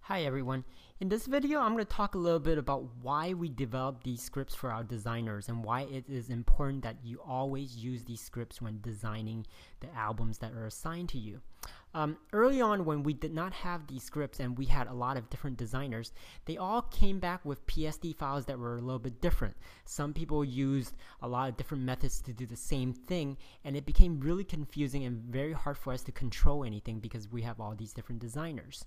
Hi everyone. In this video, I'm going to talk a little bit about why we develop these scripts for our designers and why it is important that you always use these scripts when designing the albums that are assigned to you. Early on, when we did not have these scripts and we had a lot of different designers, they all came back with PSD files that were a little bit different. Some people used a lot of different methods to do the same thing, and it became really confusing and very hard for us to control anything because we have all these different designers.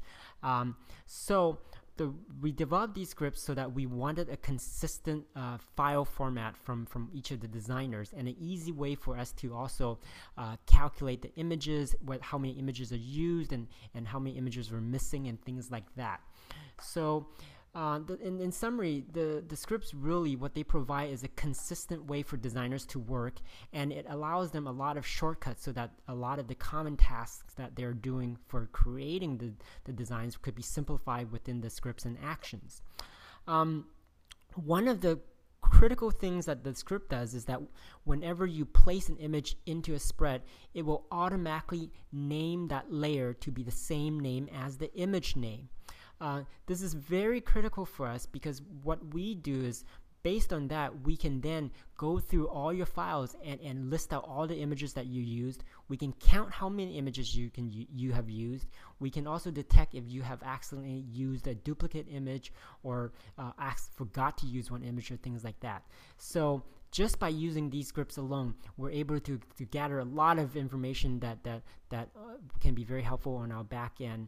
We developed these scripts so that we wanted a consistent file format from each of the designers, and an easy way for us to also calculate the images, how many images are used, and how many images were missing, and things like that. So in summary, the scripts really, what they provide is a consistent way for designers to work, and it allows them a lot of shortcuts so that a lot of the common tasks that they're doing for creating the designs could be simplified within the scripts and actions. One of the critical things that the script does is that whenever you place an image into a spread, it will automatically name that layer to be the same name as the image name. This is very critical for us because what we do is, based on that, we can then go through all your files and list out all the images that you used. We can count how many images you have used. We can also detect if you have accidentally used a duplicate image or forgot to use one image or things like that. So just by using these scripts alone, we're able to gather a lot of information that can be very helpful on our back end,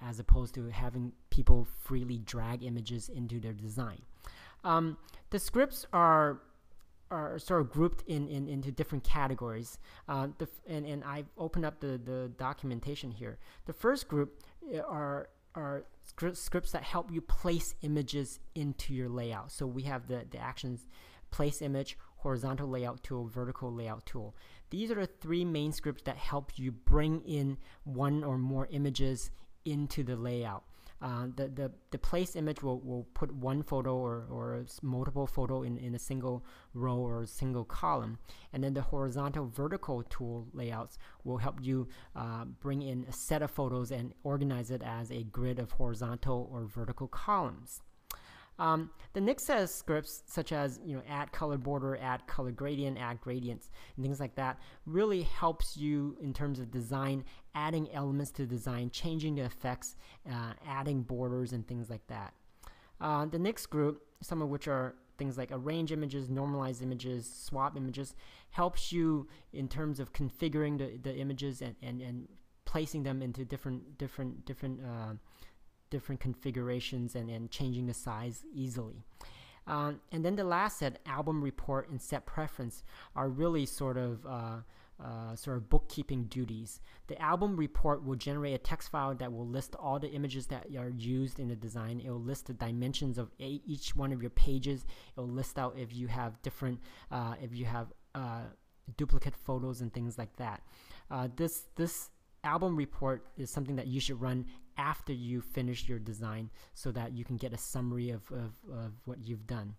as opposed to having people freely drag images into their design. The scripts are sort of grouped into different categories, and I've opened up the documentation here. The first group are scripts that help you place images into your layout. So we have the actions: place image, horizontal layout tool, vertical layout tool. These are the three main scripts that help you bring in one or more images into the layout. The place image will put one photo or multiple photo in a single row or a single column, and then the horizontal vertical tool layouts will help you bring in a set of photos and organize it as a grid of horizontal or vertical columns. The next set of scripts, such as add color border, add color gradient, add gradients, and things like that, really helps you in terms of design, adding elements to design, changing the effects, adding borders, and things like that. The next group, some of which are things like arrange images, normalize images, swap images, helps you in terms of configuring the images and placing them into different configurations and changing the size easily. And then the last set, album report and set preference, are really sort of bookkeeping duties. The album report will generate a text file that will list all the images that are used in the design. It will list the dimensions of each one of your pages. It will list out if you have duplicate photos and things like that. This album report is something that you should run after you finish your design so that you can get a summary of what you've done.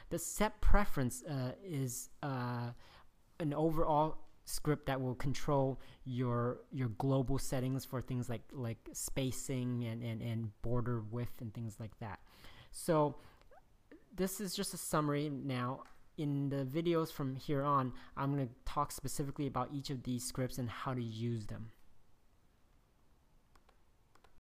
The set preference is an overall script that will control your global settings for things like spacing and border width and things like that. So this is just a summary. Now, in the videos from here on, I'm going to talk specifically about each of these scripts and how to use them.